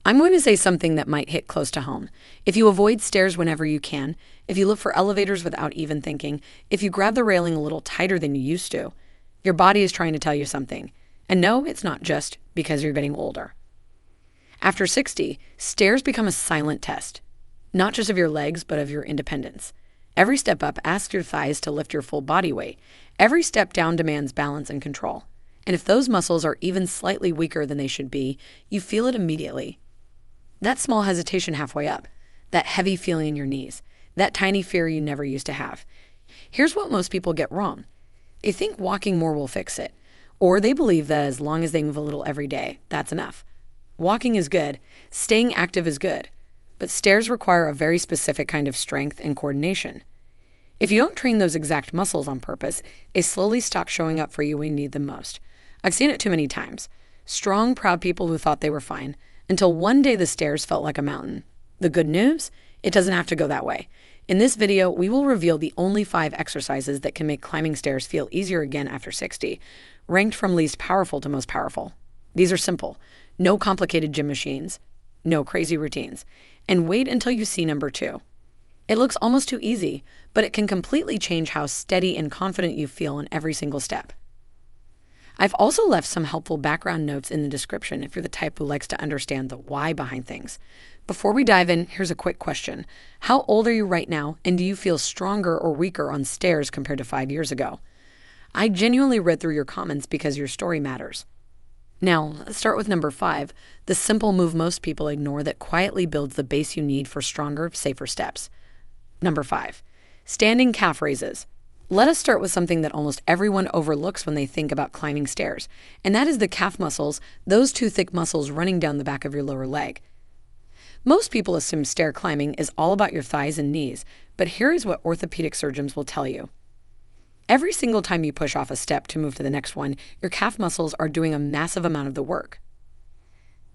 I'm going to say something that might hit close to home. If you avoid stairs whenever you can, if you look for elevators without even thinking, if you grab the railing a little tighter than you used to, your body is trying to tell you something. And no, it's not just because you're getting older. After 60, stairs become a silent test, not just of your legs, but of your independence. Every step up asks your thighs to lift your full body weight. Every step down demands balance and control. And if those muscles are even slightly weaker than they should be, you feel it immediately. That small hesitation halfway up, that heavy feeling in your knees, that tiny fear you never used to have. Here's what most people get wrong. They think walking more will fix it, or they believe that as long as they move a little every day, that's enough. Walking is good, staying active is good, but stairs require a very specific kind of strength and coordination. If you don't train those exact muscles on purpose, they slowly stop showing up for you when you need them most. I've seen it too many times. Strong, proud people who thought they were fine, until one day the stairs felt like a mountain. The good news? It doesn't have to go that way. In this video, we will reveal the only 5 exercises that can make climbing stairs feel easier again after 60, ranked from least powerful to most powerful. These are simple. No complicated gym machines. No crazy routines. And wait until you see number 2. It looks almost too easy, but it can completely change how steady and confident you feel in every single step. I've also left some helpful background notes in the description if you're the type who likes to understand the why behind things. Before we dive in, here's a quick question. How old are you right now, and do you feel stronger or weaker on stairs compared to 5 years ago? I genuinely read through your comments because your story matters. Now, let's start with number 5, the simple move most people ignore that quietly builds the base you need for stronger, safer steps. Number 5, standing calf raises. Let us start with something that almost everyone overlooks when they think about climbing stairs, and that is the calf muscles, those 2 thick muscles running down the back of your lower leg. Most people assume stair climbing is all about your thighs and knees, but here is what orthopedic surgeons will tell you. Every single time you push off a step to move to the next one, your calf muscles are doing a massive amount of the work.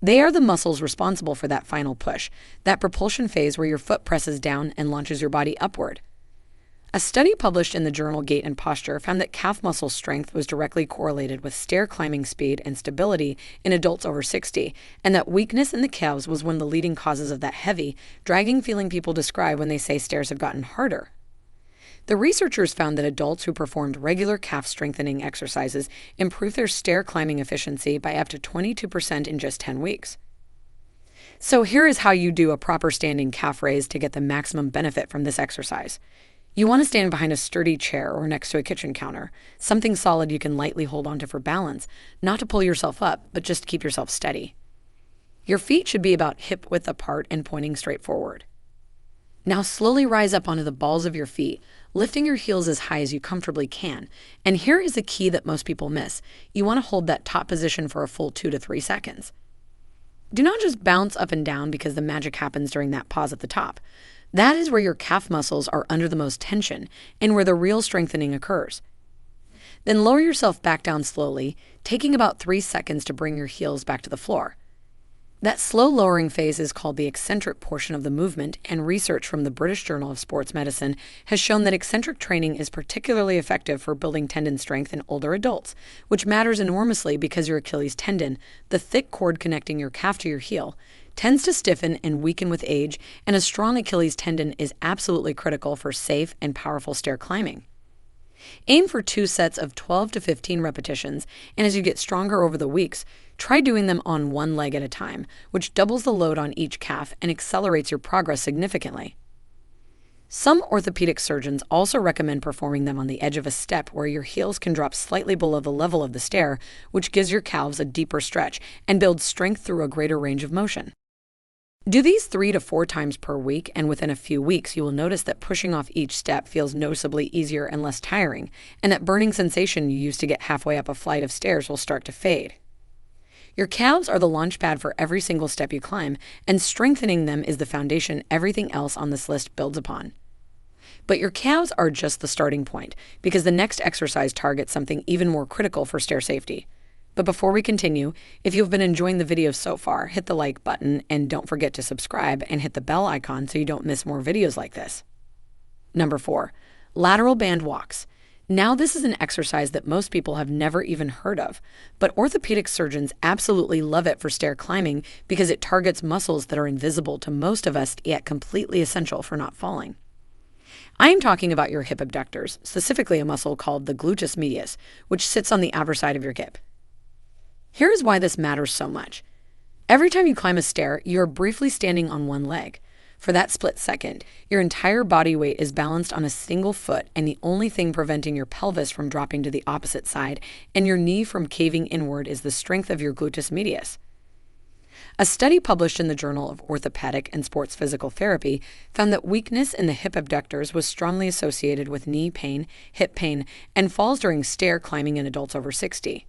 They are the muscles responsible for that final push, that propulsion phase where your foot presses down and launches your body upward. A study published in the journal Gait and Posture found that calf muscle strength was directly correlated with stair climbing speed and stability in adults over 60, and that weakness in the calves was one of the leading causes of that heavy, dragging feeling people describe when they say stairs have gotten harder. The researchers found that adults who performed regular calf strengthening exercises improved their stair climbing efficiency by up to 22% in just 10 weeks. So here is how you do a proper standing calf raise to get the maximum benefit from this exercise. You want to stand behind a sturdy chair or next to a kitchen counter, something solid you can lightly hold onto for balance, not to pull yourself up, but just to keep yourself steady. Your feet should be about hip width apart and pointing straight forward. Now slowly rise up onto the balls of your feet, lifting your heels as high as you comfortably can. And here is the key that most people miss. You want to hold that top position for a full 2 to 3 seconds. Do not just bounce up and down because the magic happens during that pause at the top. That is where your calf muscles are under the most tension and where the real strengthening occurs. Then lower yourself back down slowly, taking about 3 seconds to bring your heels back to the floor. That slow lowering phase is called the eccentric portion of the movement, and research from the British Journal of Sports Medicine has shown that eccentric training is particularly effective for building tendon strength in older adults, which matters enormously because your Achilles tendon, the thick cord connecting your calf to your heel, tends to stiffen and weaken with age, and a strong Achilles tendon is absolutely critical for safe and powerful stair climbing. Aim for 2 sets of 12 to 15 repetitions, and as you get stronger over the weeks, try doing them on one leg at a time, which doubles the load on each calf and accelerates your progress significantly. Some orthopedic surgeons also recommend performing them on the edge of a step where your heels can drop slightly below the level of the stair, which gives your calves a deeper stretch and builds strength through a greater range of motion. Do these 3 to 4 times per week, and within a few weeks, you will notice that pushing off each step feels noticeably easier and less tiring, and that burning sensation you used to get halfway up a flight of stairs will start to fade. Your calves are the launch pad for every single step you climb, and strengthening them is the foundation everything else on this list builds upon. But your calves are just the starting point, because the next exercise targets something even more critical for stair safety. But before we continue, if you've been enjoying the video so far, hit the like button and don't forget to subscribe and hit the bell icon so you don't miss more videos like this. Number 4, lateral band walks. Now, this is an exercise that most people have never even heard of, but orthopedic surgeons absolutely love it for stair climbing because it targets muscles that are invisible to most of us yet completely essential for not falling. I am talking about your hip abductors, specifically a muscle called the gluteus medius, which sits on the outer side of your hip. Here is why this matters so much. Every time you climb a stair, you are briefly standing on one leg. For that split second, your entire body weight is balanced on a single foot, and the only thing preventing your pelvis from dropping to the opposite side and your knee from caving inward is the strength of your gluteus medius. A study published in the Journal of Orthopedic and Sports Physical Therapy found that weakness in the hip abductors was strongly associated with knee pain, hip pain, and falls during stair climbing in adults over 60.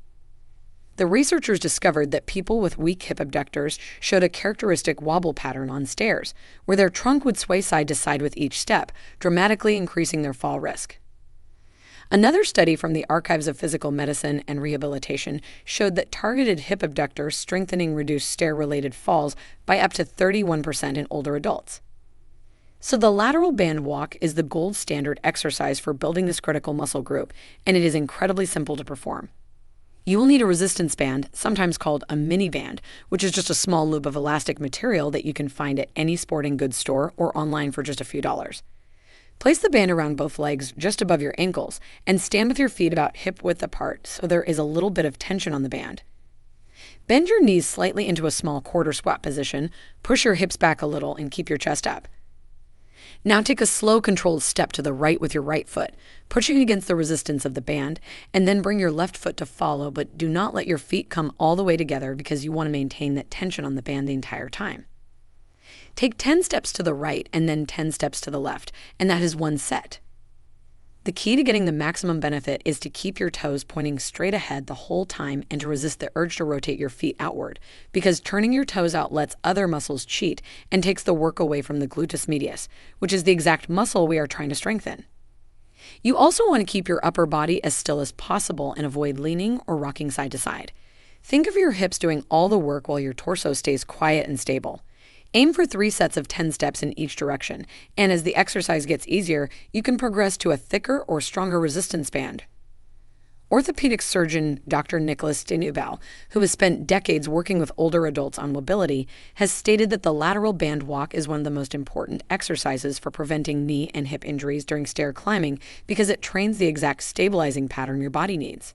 The researchers discovered that people with weak hip abductors showed a characteristic wobble pattern on stairs, where their trunk would sway side to side with each step, dramatically increasing their fall risk. Another study from the Archives of Physical Medicine and Rehabilitation showed that targeted hip abductor strengthening reduced stair-related falls by up to 31% in older adults. So the lateral band walk is the gold standard exercise for building this critical muscle group, and it is incredibly simple to perform. You will need a resistance band, sometimes called a mini band, which is just a small loop of elastic material that you can find at any sporting goods store or online for just a few dollars. Place the band around both legs just above your ankles and stand with your feet about hip width apart so there is a little bit of tension on the band. Bend your knees slightly into a small quarter squat position, push your hips back a little, and keep your chest up. Now take a slow, controlled step to the right with your right foot, pushing against the resistance of the band, and then bring your left foot to follow, but do not let your feet come all the way together because you want to maintain that tension on the band the entire time. Take 10 steps to the right and then 10 steps to the left, and that is one set. The key to getting the maximum benefit is to keep your toes pointing straight ahead the whole time and to resist the urge to rotate your feet outward, because turning your toes out lets other muscles cheat and takes the work away from the gluteus medius, which is the exact muscle we are trying to strengthen. You also want to keep your upper body as still as possible and avoid leaning or rocking side to side. Think of your hips doing all the work while your torso stays quiet and stable. Aim for 3 sets of 10 steps in each direction, and as the exercise gets easier, you can progress to a thicker or stronger resistance band. Orthopedic surgeon Dr. Nicholas Denubal, who has spent decades working with older adults on mobility, has stated that the lateral band walk is one of the most important exercises for preventing knee and hip injuries during stair climbing because it trains the exact stabilizing pattern your body needs.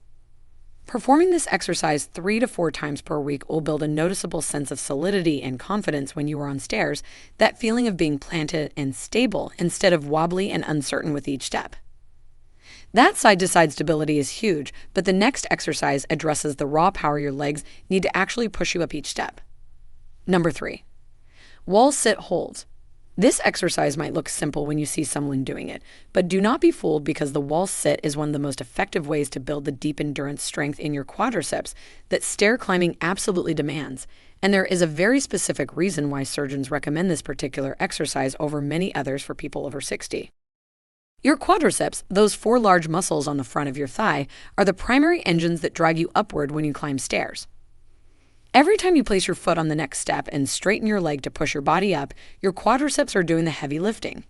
Performing this exercise 3 to 4 times per week will build a noticeable sense of solidity and confidence when you are on stairs, that feeling of being planted and stable instead of wobbly and uncertain with each step. That side-to-side stability is huge, but the next exercise addresses the raw power your legs need to actually push you up each step. Number 3. Wall sit holds. This exercise might look simple when you see someone doing it, but do not be fooled because the wall sit is one of the most effective ways to build the deep endurance strength in your quadriceps that stair climbing absolutely demands, and there is a very specific reason why surgeons recommend this particular exercise over many others for people over 60. Your quadriceps, those 4 large muscles on the front of your thigh, are the primary engines that drag you upward when you climb stairs. Every time you place your foot on the next step and straighten your leg to push your body up, your quadriceps are doing the heavy lifting.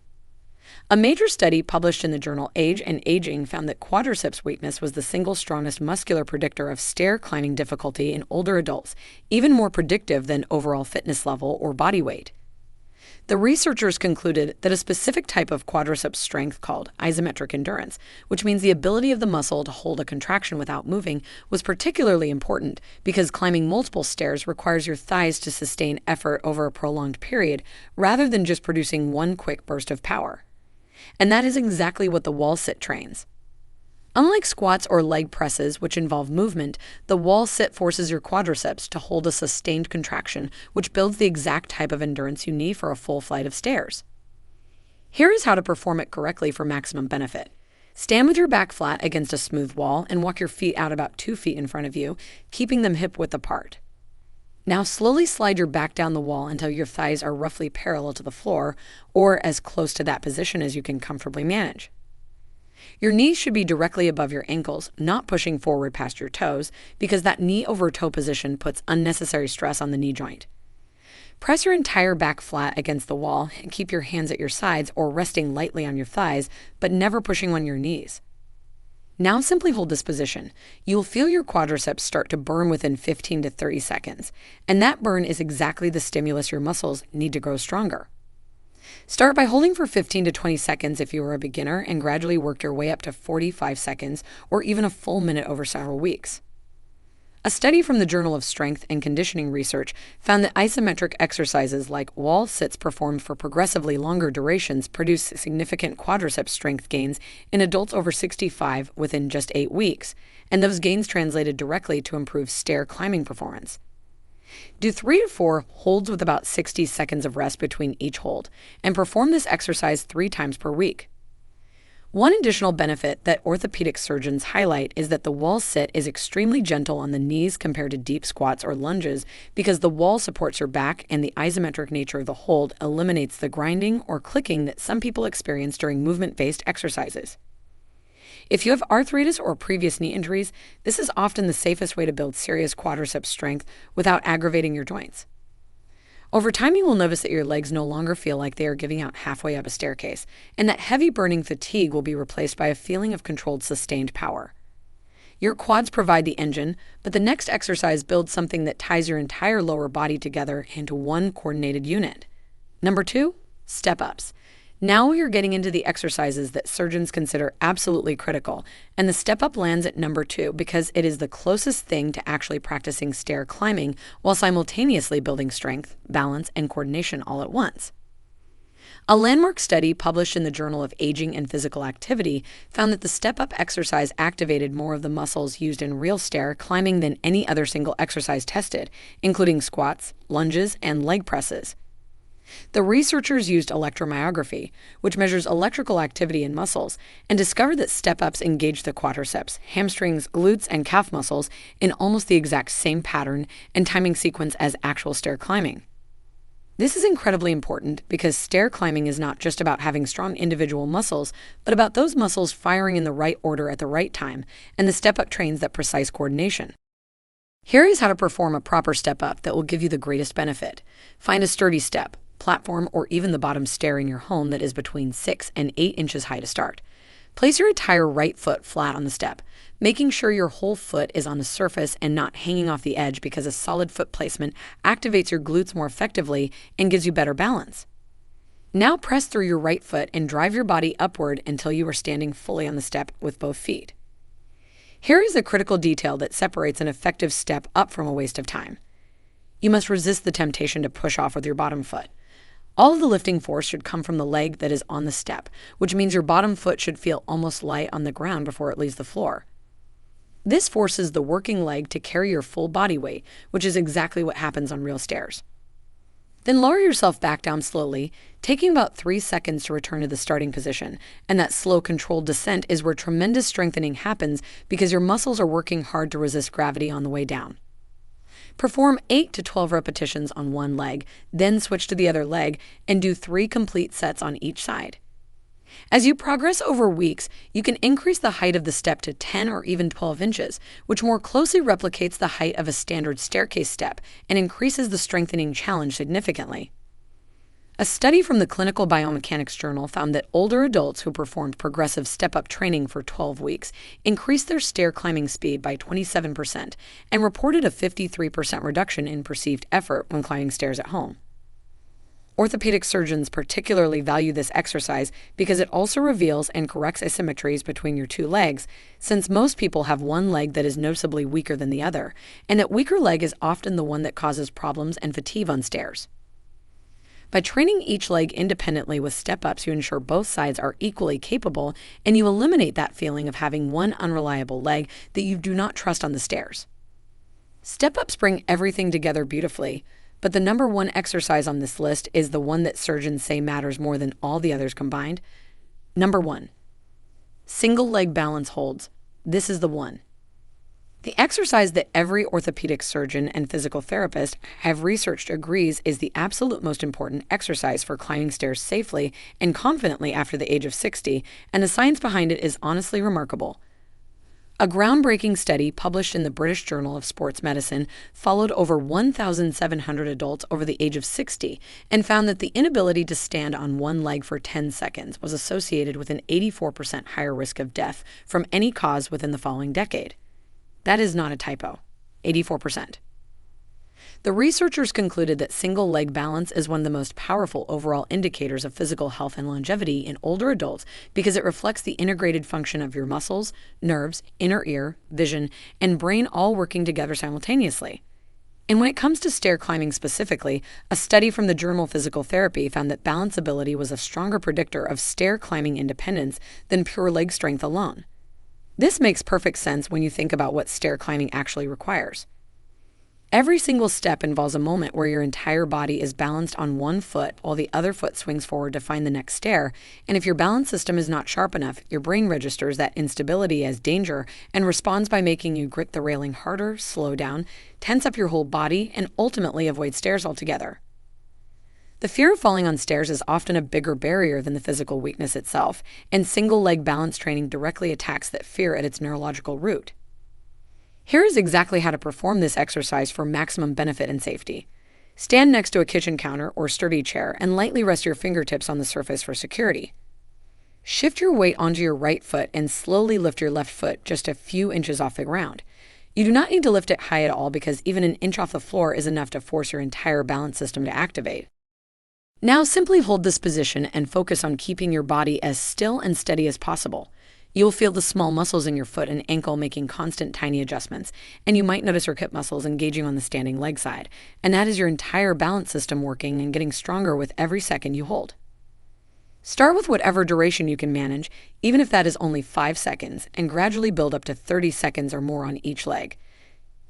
A major study published in the journal Age and Aging found that quadriceps weakness was the single strongest muscular predictor of stair climbing difficulty in older adults, even more predictive than overall fitness level or body weight. The researchers concluded that a specific type of quadriceps strength called isometric endurance, which means the ability of the muscle to hold a contraction without moving, was particularly important because climbing multiple stairs requires your thighs to sustain effort over a prolonged period rather than just producing one quick burst of power. And that is exactly what the wall sit trains. Unlike squats or leg presses, which involve movement, the wall sit forces your quadriceps to hold a sustained contraction, which builds the exact type of endurance you need for a full flight of stairs. Here is how to perform it correctly for maximum benefit. Stand with your back flat against a smooth wall and walk your feet out about 2 feet in front of you, keeping them hip width apart. Now slowly slide your back down the wall until your thighs are roughly parallel to the floor, or as close to that position as you can comfortably manage. Your knees should be directly above your ankles, not pushing forward past your toes, because that knee over toe position puts unnecessary stress on the knee joint. Press your entire back flat against the wall and keep your hands at your sides or resting lightly on your thighs, but never pushing on your knees. Now simply hold this position. You'll feel your quadriceps start to burn within 15 to 30 seconds, and that burn is exactly the stimulus your muscles need to grow stronger. Start by holding for 15 to 20 seconds if you are a beginner, and gradually work your way up to 45 seconds or even a full minute over several weeks. A study from the Journal of Strength and Conditioning Research found that isometric exercises like wall sits performed for progressively longer durations produce significant quadriceps strength gains in adults over 65 within just 8 weeks, and those gains translated directly to improved stair climbing performance. Do 3 to 4 holds with about 60 seconds of rest between each hold, and perform this exercise 3 times per week. One additional benefit that orthopedic surgeons highlight is that the wall sit is extremely gentle on the knees compared to deep squats or lunges because the wall supports your back, and the isometric nature of the hold eliminates the grinding or clicking that some people experience during movement-based exercises. If you have arthritis or previous knee injuries, this is often the safest way to build serious quadriceps strength without aggravating your joints. Over time, you will notice that your legs no longer feel like they are giving out halfway up a staircase, and that heavy burning fatigue will be replaced by a feeling of controlled, sustained power. Your quads provide the engine, but the next exercise builds something that ties your entire lower body together into one coordinated unit. Number 2, step-ups. Now we are getting into the exercises that surgeons consider absolutely critical, and the step-up lands at number 2 because it is the closest thing to actually practicing stair climbing while simultaneously building strength, balance, and coordination all at once. A landmark study published in the Journal of Aging and Physical Activity found that the step-up exercise activated more of the muscles used in real stair climbing than any other single exercise tested, including squats, lunges, and leg presses. The researchers used electromyography, which measures electrical activity in muscles, and discovered that step-ups engage the quadriceps, hamstrings, glutes, and calf muscles in almost the exact same pattern and timing sequence as actual stair climbing. This is incredibly important because stair climbing is not just about having strong individual muscles, but about those muscles firing in the right order at the right time, and the step-up trains that precise coordination. Here is how to perform a proper step-up that will give you the greatest benefit. Find a sturdy step, platform, or even the bottom stair in your home that is between 6 and 8 inches high to start. Place your entire right foot flat on the step, making sure your whole foot is on the surface and not hanging off the edge because a solid foot placement activates your glutes more effectively and gives you better balance. Now press through your right foot and drive your body upward until you are standing fully on the step with both feet. Here is a critical detail that separates an effective step up from a waste of time. You must resist the temptation to push off with your bottom foot. All of the lifting force should come from the leg that is on the step, which means your bottom foot should feel almost light on the ground before it leaves the floor. This forces the working leg to carry your full body weight, which is exactly what happens on real stairs. Then lower yourself back down slowly, taking about 3 seconds to return to the starting position, and that slow, controlled descent is where tremendous strengthening happens because your muscles are working hard to resist gravity on the way down. Perform 8 to 12 repetitions on one leg, then switch to the other leg, and do 3 complete sets on each side. As you progress over weeks, you can increase the height of the step to 10 or even 12 inches, which more closely replicates the height of a standard staircase step and increases the strengthening challenge significantly. A study from the Clinical Biomechanics Journal found that older adults who performed progressive step-up training for 12 weeks increased their stair climbing speed by 27% and reported a 53% reduction in perceived effort when climbing stairs at home. Orthopedic surgeons particularly value this exercise because it also reveals and corrects asymmetries between your two legs, since most people have one leg that is noticeably weaker than the other, and that weaker leg is often the one that causes problems and fatigue on stairs. By training each leg independently with step-ups, you ensure both sides are equally capable, and you eliminate that feeling of having one unreliable leg that you do not trust on the stairs. Step-ups bring everything together beautifully, but the number one exercise on this list is the one that surgeons say matters more than all the others combined. Number 1. Single leg balance holds. This is the one. The exercise that every orthopedic surgeon and physical therapist have researched agrees is the absolute most important exercise for climbing stairs safely and confidently after the age of 60, and the science behind it is honestly remarkable. A groundbreaking study published in the British Journal of Sports Medicine followed over 1,700 adults over the age of 60 and found that the inability to stand on one leg for 10 seconds was associated with an 84% higher risk of death from any cause within the following decade. That is not a typo. 84%. The researchers concluded that single-leg balance is one of the most powerful overall indicators of physical health and longevity in older adults because it reflects the integrated function of your muscles, nerves, inner ear, vision, and brain all working together simultaneously. And when it comes to stair climbing specifically, a study from the journal Physical Therapy found that balance ability was a stronger predictor of stair climbing independence than pure leg strength alone. This makes perfect sense when you think about what stair climbing actually requires. Every single step involves a moment where your entire body is balanced on one foot while the other foot swings forward to find the next stair, and if your balance system is not sharp enough, your brain registers that instability as danger and responds by making you grip the railing harder, slow down, tense up your whole body, and ultimately avoid stairs altogether. The fear of falling on stairs is often a bigger barrier than the physical weakness itself, and single-leg balance training directly attacks that fear at its neurological root. Here is exactly how to perform this exercise for maximum benefit and safety. Stand next to a kitchen counter or sturdy chair and lightly rest your fingertips on the surface for security. Shift your weight onto your right foot and slowly lift your left foot just a few inches off the ground. You do not need to lift it high at all because even an inch off the floor is enough to force your entire balance system to activate. Now simply hold this position and focus on keeping your body as still and steady as possible. You'll feel the small muscles in your foot and ankle making constant tiny adjustments, and you might notice your hip muscles engaging on the standing leg side, and that is your entire balance system working and getting stronger with every second you hold. Start with whatever duration you can manage, even if that is only 5 seconds, and gradually build up to 30 seconds or more on each leg.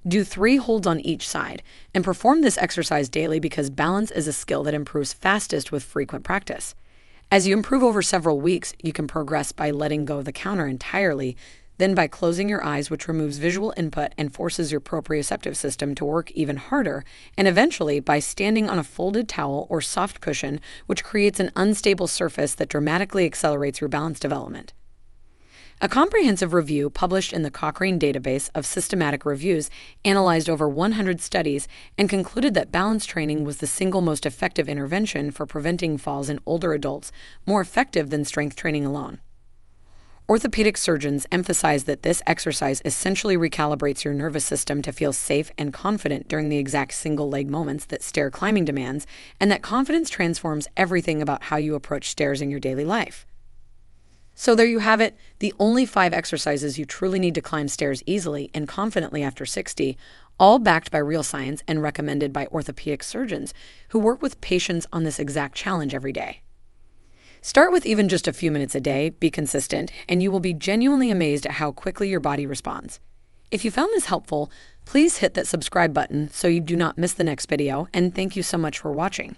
Do 3 holds on each side, and perform this exercise daily because balance is a skill that improves fastest with frequent practice. As you improve over several weeks, you can progress by letting go of the counter entirely, then by closing your eyes, which removes visual input and forces your proprioceptive system to work even harder, and eventually by standing on a folded towel or soft cushion, which creates an unstable surface that dramatically accelerates your balance development. A comprehensive review published in the Cochrane database of systematic reviews analyzed over 100 studies and concluded that balance training was the single most effective intervention for preventing falls in older adults, more effective than strength training alone. Orthopedic surgeons emphasize that this exercise essentially recalibrates your nervous system to feel safe and confident during the exact single-leg moments that stair climbing demands, and that confidence transforms everything about how you approach stairs in your daily life. So there you have it, the only 5 exercises you truly need to climb stairs easily and confidently after 60, all backed by real science and recommended by orthopedic surgeons who work with patients on this exact challenge every day. Start with even just a few minutes a day, be consistent, and you will be genuinely amazed at how quickly your body responds. If you found this helpful, please hit that subscribe button so you do not miss the next video, and thank you so much for watching.